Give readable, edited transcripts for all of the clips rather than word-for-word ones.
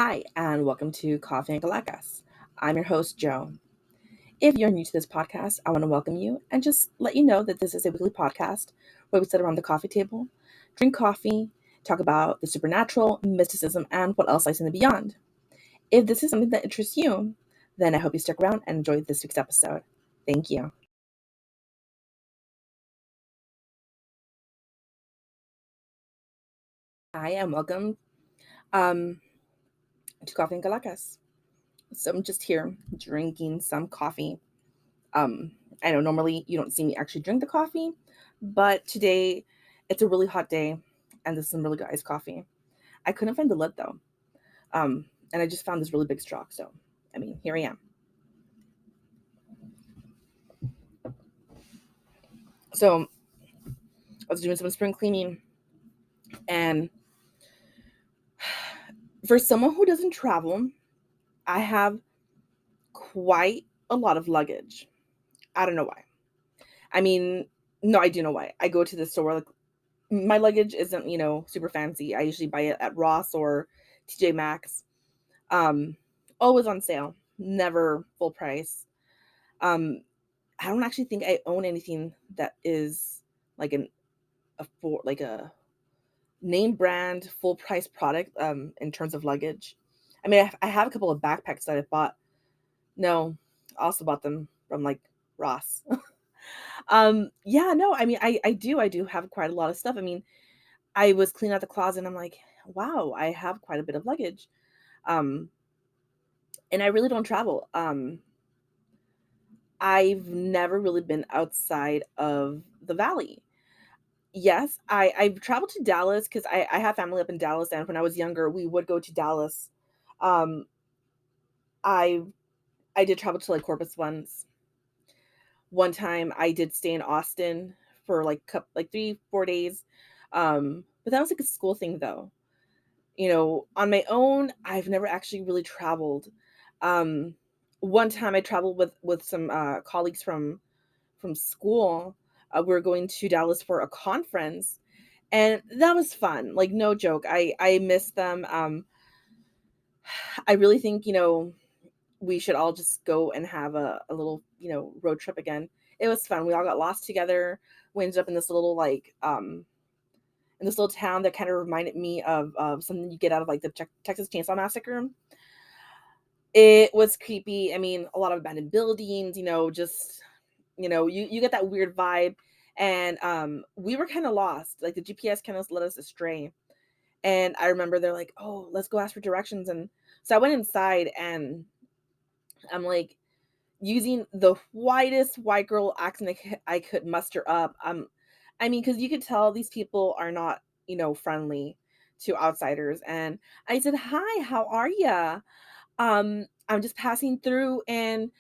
Hi, and welcome to Coffee and Galactus. I'm your host, Joe. If you're new to this podcast, I want to welcome you and just let you know that this is a weekly podcast where we sit around the coffee table, drink coffee, talk about the supernatural, mysticism, and what else lies in the beyond. If this is something that interests you, then I hope you stick around and enjoy this week's episode. Thank you. Hi, and welcome um, to Coffee and Galactus. So I'm just here drinking some coffee. Um, I know normally you don't see me actually drink the coffee, but today it's a really hot day and there's some really good iced coffee. I couldn't find the lid though. And I just found this really big straw. So, I mean, here I am. So, I was doing some spring cleaning, and for someone who doesn't travel, I have quite a lot of luggage. I don't know why. I mean, no, I do know why. I go to the store, like, my luggage isn't, super fancy. I usually buy it at Ross or TJ Maxx. Um, Always on sale, never full price. Um, I don't actually think I own anything that is like a name brand full price product in terms of luggage. I mean, I have a couple of backpacks that I bought. No, I also bought them from like Ross. Yeah, no, I mean, I do have quite a lot of stuff. I mean, I was cleaning out the closet and I'm like, wow, I have quite a bit of luggage. Um, and I really don't travel. I've never really been outside of the valley. Yes, I've traveled to Dallas because I have family up in Dallas, and when I was younger, we would go to Dallas. Um, I I did travel to like Corpus once. One time, I did stay in Austin for like 3 4 days. But that was like a school thing though. On my own, I've never actually really traveled. Um, One time I traveled with some colleagues from school. We were going to Dallas for a conference, and that was fun. Like no joke, I miss them. I really think we should all just go and have a little road trip again. It was fun. We all got lost together. We ended up in this little in this little town that kind of reminded me of something you get out of like the Texas Chainsaw Massacre. It was creepy. I mean, a lot of abandoned buildings. Just you get that weird vibe. And we were kind of lost. Like the GPS kind of led us astray. And I remember they're like, "Oh, let's go ask for directions." And so I went inside and I'm like using the whitest white girl accent I could muster up. I mean, because you could tell these people are not, friendly to outsiders. And I said, "Hi, how are ya? I'm just passing through, and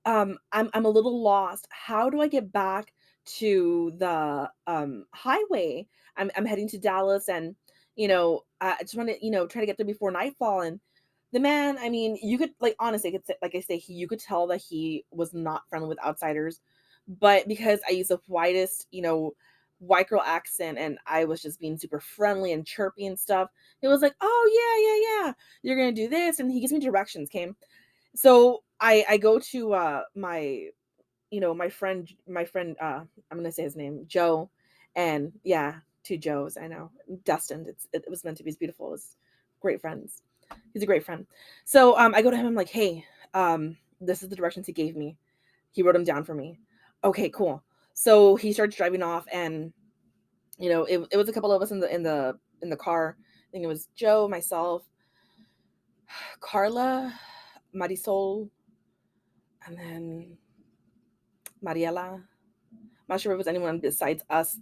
I'm a little lost. How do I get back to the highway? I'm heading to Dallas, and I just want to try to get there before nightfall." And the man, I mean, you could like honestly, like I say, you could tell that he was not friendly with outsiders, but because I used the whitest, white girl accent, and I was just being super friendly and chirpy and stuff, it was like, "Oh yeah, yeah, yeah, you're gonna do this," and he gives me directions. Came so I go to my my friend I'm gonna say his name, Joe, and yeah, two Joes, I know. Destined. It was meant to be. It's beautiful. It's great friends. He's a great friend. So I go to him, I'm like, "Hey, this is the directions he gave me." He wrote them down for me. Okay, cool. So he starts driving off, and it was a couple of us in the car. I think it was Joe, myself, Carla, Marisol, and then Mariela. I'm not sure if it was anyone besides us,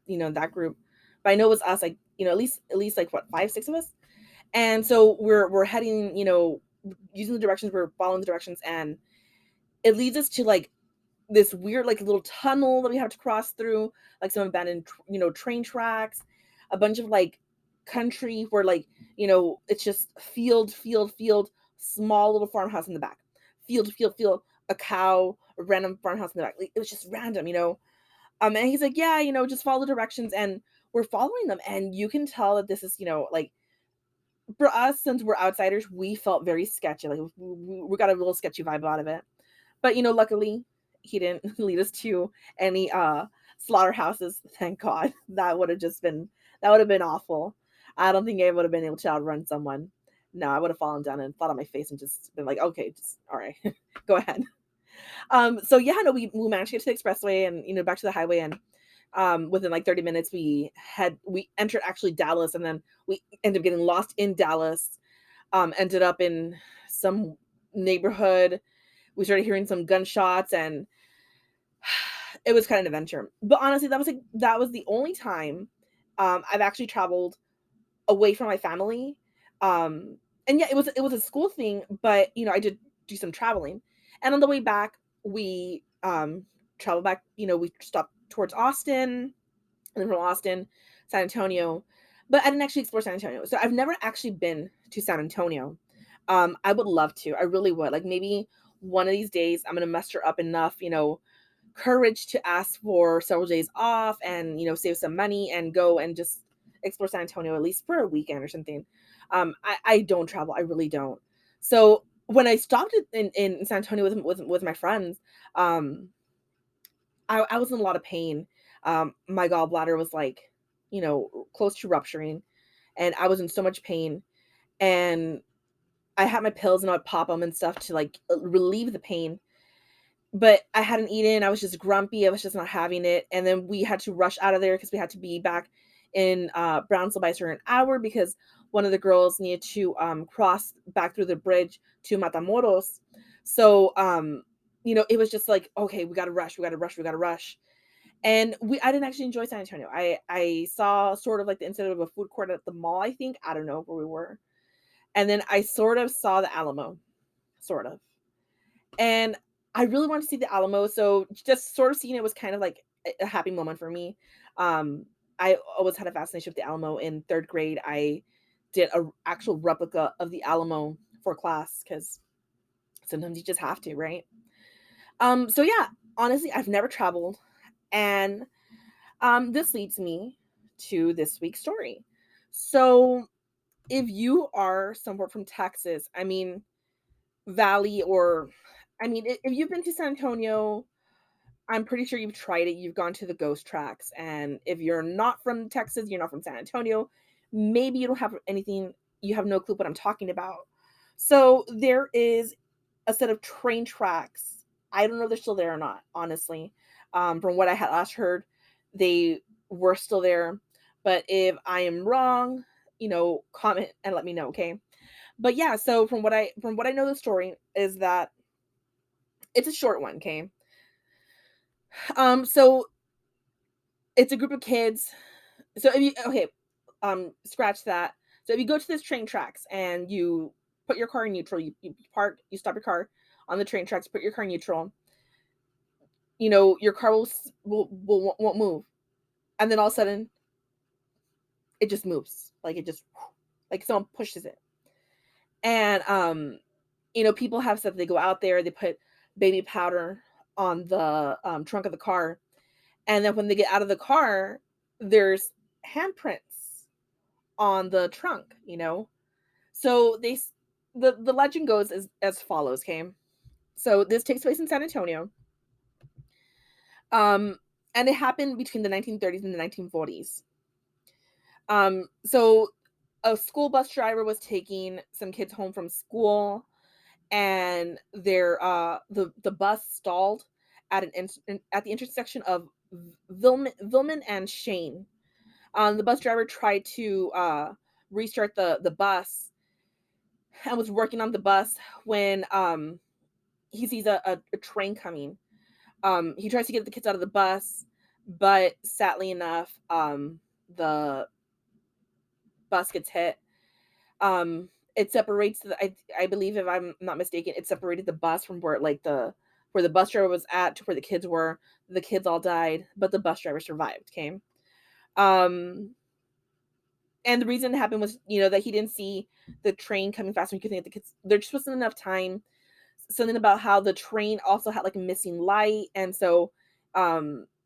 that group. But I know it was us, like, at least like what, 5, 6 of us. And so we're heading, using the directions, we're following the directions, and it leads us to like this weird like little tunnel that we have to cross through, like some abandoned train tracks, a bunch of like country where like, it's just field, small little farmhouse in the back. Field, a cow, a random farmhouse in the back. Like, it was just random. And he's like, "Yeah, just follow the directions." And we're following them. And you can tell that this is, like for us, since we're outsiders, we felt very sketchy. Like we got a little sketchy vibe out of it. But luckily, he didn't lead us to any slaughterhouses. Thank God. That would have been awful. I don't think I would have been able to outrun someone. No, I would have fallen down and flat on my face and just been like, okay, just all right, go ahead. So yeah, no, we managed to get to the expressway and back to the highway, and within like 30 minutes we entered actually Dallas, and then we ended up getting lost in Dallas. Ended up in some neighborhood. We started hearing some gunshots, and it was kind of an adventure. But honestly, that was the only time I've actually traveled away from my family. And yeah, it was a school thing, but I did do some traveling. And on the way back, we traveled back, we stopped towards Austin, and then from Austin, San Antonio. But I didn't actually explore San Antonio. So I've never actually been to San Antonio. I would love to. I really would. Like maybe one of these days I'm gonna muster up enough, courage to ask for several days off and save some money and go and just explore San Antonio at least for a weekend or something. I don't travel, I really don't. So when I stopped in San Antonio with my friends, um, I was in a lot of pain. My gallbladder was like, close to rupturing, and I was in so much pain. And I had my pills and I would pop them and stuff to like relieve the pain, but I hadn't eaten. I was just grumpy. I was just not having it. And then we had to rush out of there because we had to be back in Brownsville by a certain hour because one of the girls needed to cross back through the bridge to Matamoros. So, it was just like, okay, we got to rush. We got to rush. We got to rush. And I didn't actually enjoy San Antonio. I saw sort of like the incident of a food court at the mall, I think. I don't know where we were. And then I sort of saw the Alamo, sort of. And I really wanted to see the Alamo, so just sort of seeing it was kind of like a happy moment for me. Um, I always had a fascination with the Alamo. In 3rd grade, I did a actual replica of the Alamo for class because sometimes you just have to, right? So yeah, honestly, I've never traveled, and this leads me to this week's story. So if you are somewhere from Texas, I mean, Valley, or I mean, if you've been to San Antonio, I'm pretty sure you've tried it. You've gone to the ghost tracks. And if you're not from Texas, you're not from San Antonio, maybe you don't have anything, you have no clue what I'm talking about. So there is a set of train tracks. I don't know if they're still there or not, honestly. From what I had last heard, they were still there. But if I am wrong, comment and let me know, okay? But yeah, so from what I know the story is that it's a short one, okay? So it's a group of kids. So if you okay, scratch that. So if you go to this train tracks and you put your car in neutral, you park, you stop your car on the train tracks, put your car in neutral, your car won't move. And then all of a sudden it just moves. Like it just like someone pushes it. And people have said they go out there, they put baby powder on the trunk of the car, and then when they get out of the car, there's handprints on the trunk. So the legend goes as follows. Okay, so this takes place in San Antonio, um, and it happened between the 1930s and the 1940s. So a school bus driver was taking some kids home from school, and the bus stalled at at the intersection of Vilman and Shane. The bus driver tried to restart the bus and was working on the bus when he sees a train coming. He tries to get the kids out of the bus, but sadly enough, the bus gets hit. It separates I believe, if I'm not mistaken, it separated the bus from where the bus driver was at to where the kids were. The kids all died, but the bus driver survived. Okay. Um, and the reason it happened was, that he didn't see the train coming fast. When you could think the kids, there just wasn't enough time. Something about how the train also had like a missing light, and so, by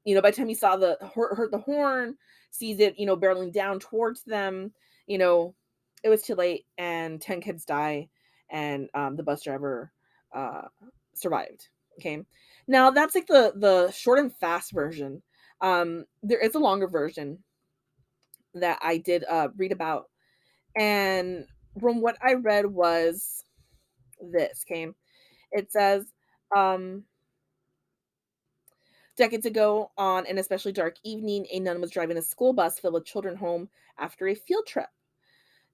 the time he saw heard the horn, sees it, barreling down towards them, you know, it was too late, and 10 kids die, and the bus driver uh, survived. Okay, now that's like the short and fast version. There is a longer version that I did read about, and from what I read was this. Okay, it says, um, decades ago, on an especially dark evening, a nun was driving a school bus filled with children home after a field trip.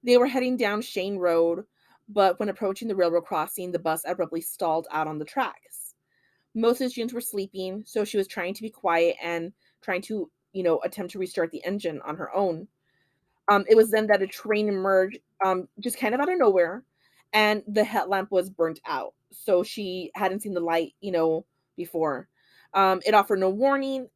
They were heading down Shane Road, but when approaching the railroad crossing, the bus abruptly stalled out on the tracks. Most of the students were sleeping, so she was trying to be quiet and trying to, attempt to restart the engine on her own. It was then that a train emerged, just kind of out of nowhere, and the headlamp was burnt out. So she hadn't seen the light, before. It offered no warning,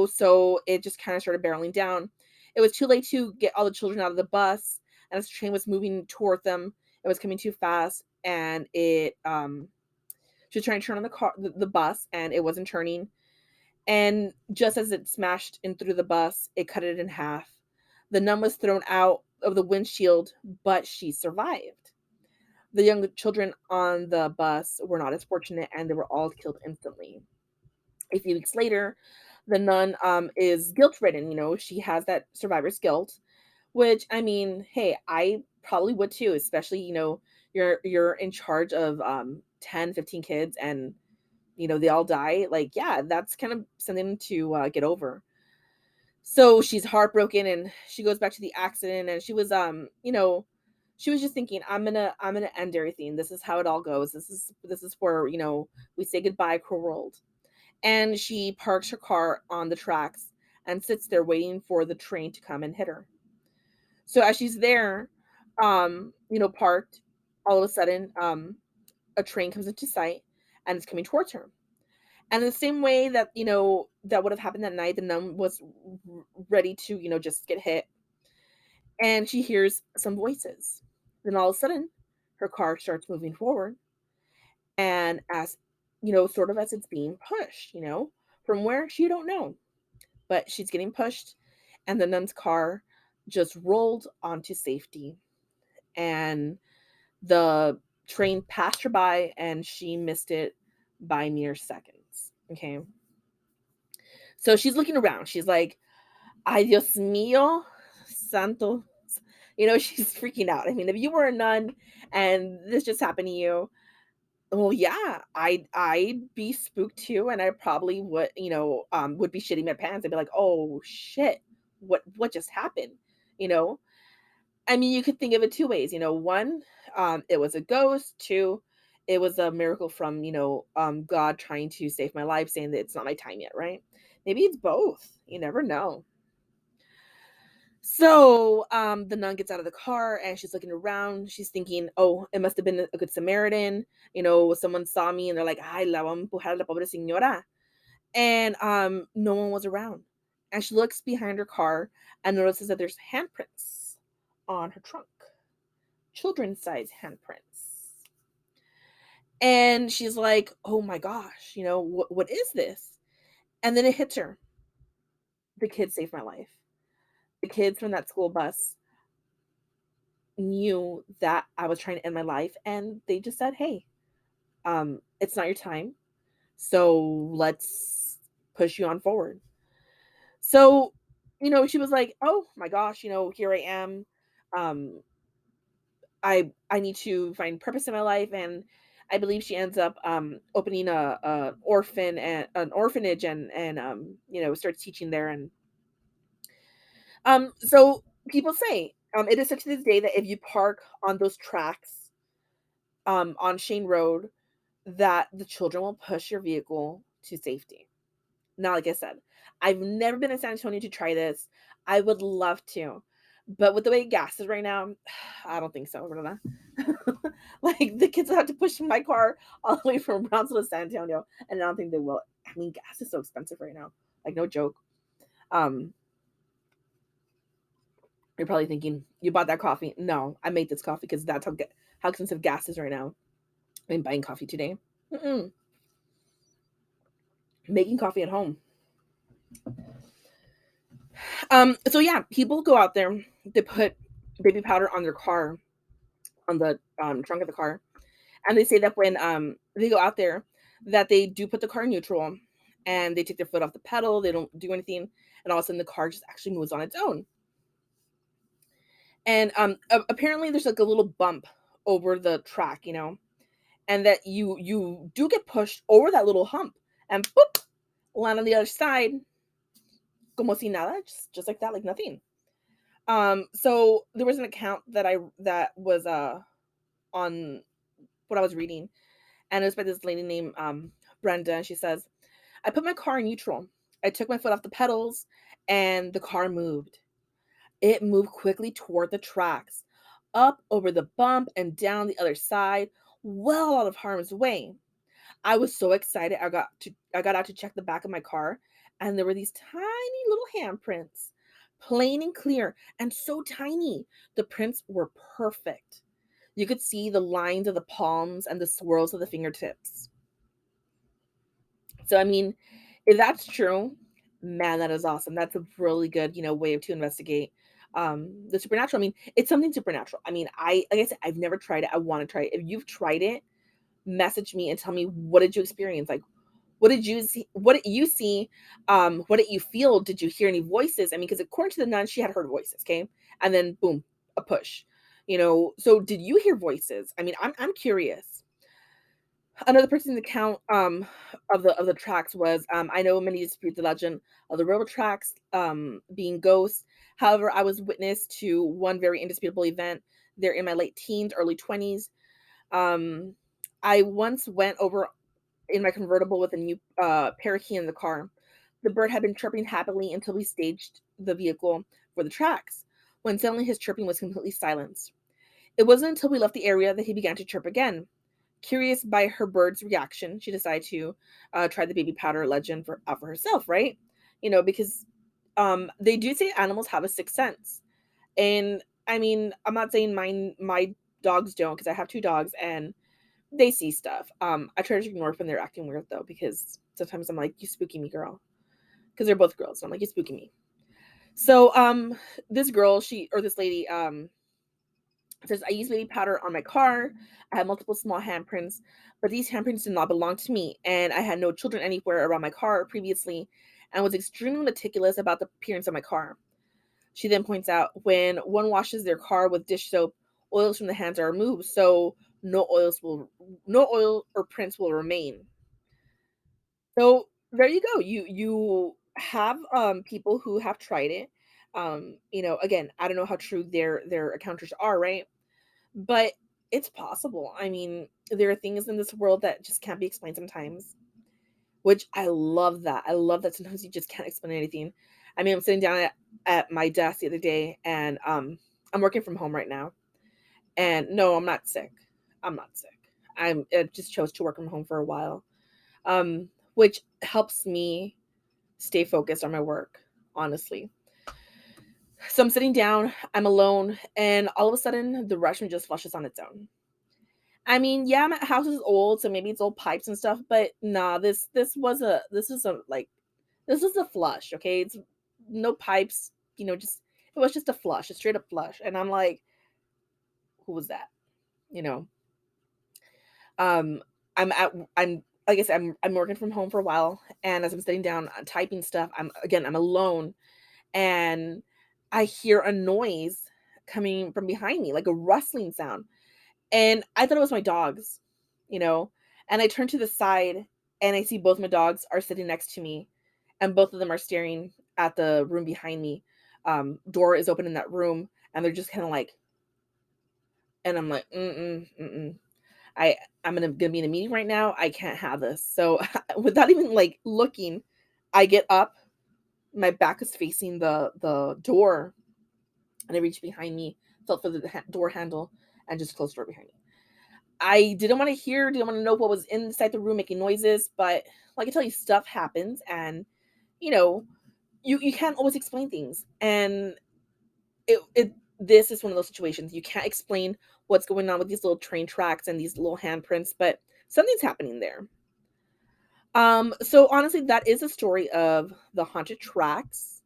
so it just kind of started barreling down. It was too late to get all the children out of the bus, and as the train was moving toward them, it was coming too fast, and she was trying to turn on the bus, and it wasn't turning. And just as it smashed in through the bus, it cut it in half. The nun was thrown out of the windshield, but she survived. The young children on the bus were not as fortunate, and they were all killed instantly. A few weeks later, the nun is guilt ridden. She has that survivor's guilt, which, I mean, hey, I probably would too, especially, you're in charge of 10, 15 kids, and they all die. Like, yeah, that's kind of something to get over. So she's heartbroken, and she goes back to the accident, and she was she was just thinking, I'm gonna end everything. This is how it all goes. This is where, we say goodbye, cruel world. And she parks her car on the tracks and sits there waiting for the train to come and hit her. So as she's there, parked, all of a sudden, a train comes into sight, and it's coming towards her. And in the same way that, that would have happened that night, the nun was ready to, just get hit. And she hears some voices. Then all of a sudden, her car starts moving forward. And as, sort of as it's being pushed, from where she don't know. But she's getting pushed, and the nun's car just rolled onto safety. And the train passed her by, and she missed it by mere seconds. Okay. So she's looking around. She's like, ay, Dios mío, santo. She's freaking out. I mean, if you were a nun and this just happened to you, well, yeah, I'd be spooked too, and I probably would be shitting my pants. I'd be like, oh shit, what just happened? You know, I mean, you could think of it two ways. One, it was a ghost. Two, it was a miracle from God trying to save my life, saying that it's not my time yet, right? Maybe it's both. You never know. So the nun gets out of the car, and she's looking around. She's thinking, oh, it must have been a good Samaritan. Someone saw me, and they're like, ay, la vamos a empujar a la pobre señora. And no one was around. And she looks behind her car and notices that there's handprints on her trunk, children's size handprints. And she's like, oh my gosh, what is this? And then it hits her. The kids saved my life. The kids from that school bus knew that I was trying to end my life, and they just said, hey, it's not your time, so let's push you on forward. So she was like, oh my gosh, here I am. Um i i need to find purpose in my life. And I believe she ends up opening a an orphanage, and starts teaching there. And so people say, it is such to this day that if you park on those tracks, on Shane Road, that the children will push your vehicle to safety. Now, like I said, I've never been in San Antonio to try this. I would love to, but with the way gas is right now, I don't think so, Rona. Like, the kids will have to push my car all the way from Brownsville to San Antonio, and I don't think they will. I mean, gas is so expensive right now. Like, no joke. Um, you're probably thinking, you bought that coffee. No, I made this coffee because that's how expensive gas is right now. I'm buying coffee today. Mm-mm. Making coffee at home. So yeah, people go out there, they put baby powder on their car, on the trunk of the car. And they say that when they go out there, that they do put the car in neutral, and they take their foot off the pedal. They don't do anything, and all of a sudden the car just actually moves on its own. And apparently there's like a little bump over the track, and that you do get pushed over that little hump, and boop, land on the other side, como si nada, just like that, like nothing. So there was an account that was on what I was reading, and it was by this lady named Brenda, and she says, I put my car in neutral. I took my foot off the pedals, and the car moved. It moved quickly toward the tracks, up over the bump and down the other side, well out of harm's way. I was so excited. I got out to check the back of my car, and there were these tiny little handprints, plain and clear, and so tiny. The prints were perfect. You could see the lines of the palms and the swirls of the fingertips. So, I mean, if that's true, man, that is awesome. That's a really good, way to investigate the supernatural. I mean, it's something supernatural. I mean, like I said, I've never tried it. I want to try it. If you've tried it, message me and tell me, what did you experience? Like, what did you see? What did you see? What did you feel? Did you hear any voices? I mean, because according to the nun, she had heard voices, okay? And then boom, a push. So did you hear voices? I mean, I'm curious. Another person's account of the tracks was, I know many dispute the legend of the railroad tracks being ghosts. However, I was witness to one very indisputable event there in my late teens, early 20s. um I once went over in my convertible with a new parakeet in the car. The bird had been chirping happily until we staged the vehicle for the tracks, when suddenly his chirping was completely silenced. It wasn't until we left the area that he began to chirp again. Curious by her bird's reaction, she decided to try the baby powder legend for herself, right? Because they do say animals have a sixth sense. And I mean, I'm not saying my dogs don't, because I have two dogs and they see stuff. I try to ignore when they're acting weird though, because sometimes I'm like, you spooky me, girl. Because they're both girls. So I'm like, you spooky me. So this girl, this lady, says, I use baby powder on my car. I have multiple small handprints, but these handprints did not belong to me, and I had no children anywhere around my car previously, and was extremely meticulous about the appearance of my car. She then points out, when one washes their car with dish soap, oils from the hands are removed, so no oil or prints will remain. So there you go. You have people who have tried it. Again, I don't know how true their encounters are, right? But it's possible. I mean, there are things in this world that just can't be explained sometimes, which I love that. I love that sometimes you just can't explain anything. I mean, I'm sitting down at my desk the other day, and I'm working from home right now. And no, I'm not sick. I'm not sick. I just chose to work from home for a while, which helps me stay focused on my work, honestly. So I'm sitting down, I'm alone, and all of a sudden the restroom just flushes on its own. I mean, yeah, my house is old, so maybe it's old pipes and stuff, but nah, this is a flush, okay? It's no pipes, just it was just a flush, a straight up flush. And I'm like, who was that? You know. Um I'm like I said, I'm working from home for a while, and as I'm sitting down typing stuff, I'm alone, and I hear a noise coming from behind me, like a rustling sound. And I thought it was my dogs, you know. And I turn to the side, and I see both my dogs are sitting next to me, and both of them are staring at the room behind me. Door is open in that room, and they're just kind of like, and I'm like, mm. I'm gonna be in a meeting right now. I can't have this. So without even like looking, I get up. My back is facing the door, and I reach behind me, felt for the door handle, and just closed the door behind me. I didn't want to know what was inside the room making noises, but like I tell you, stuff happens, and you know, you can't always explain things. And it this is one of those situations you can't explain what's going on with these little train tracks and these little handprints, but something's happening there. So honestly, that is a story of the haunted tracks.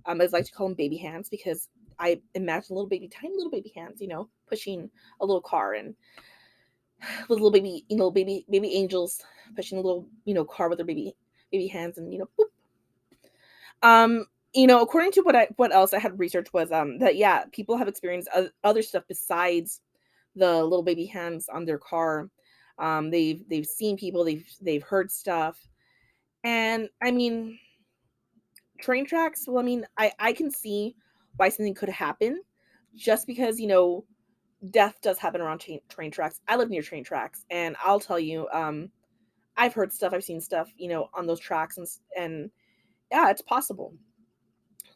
I like to call them baby hands, because I imagine little baby, tiny little baby hands, pushing a little car, and with little baby, baby angels pushing a little, car with their baby hands, and boop. Um, according to what else I had researched was that yeah, people have experienced other stuff besides the little baby hands on their car. They've seen people, they've heard stuff, and I mean, train tracks. Well, I mean, I can see why something could happen, just because death does happen around train tracks. I live near train tracks, and I'll tell you, I've heard stuff, I've seen stuff, on those tracks, and yeah, it's possible.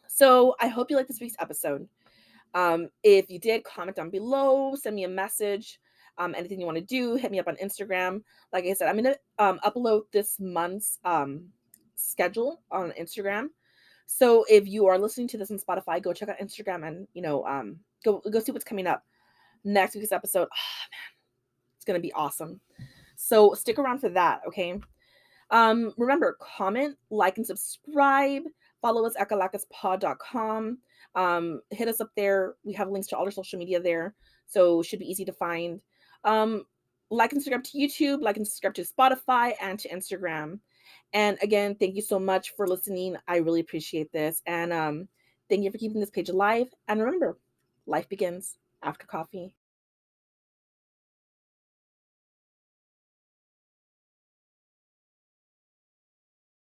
So I hope you like this week's episode. If you did, comment down below, send me a message. Anything you want to do, hit me up on Instagram. Like I said, I'm gonna upload this month's schedule on Instagram. So if you are listening to this on Spotify, go check out Instagram, and go see what's coming up next week's episode. Oh man, it's gonna be awesome. So stick around for that, okay? Remember, comment, like, and subscribe. Follow us at galakaspod.com. Hit us up there. We have links to all our social media there, so it should be easy to find. Um, like and subscribe to YouTube, like and subscribe to Spotify and to Instagram. And again, thank you so much for listening. I really appreciate this. And thank you for keeping this page alive. And remember, life begins after coffee.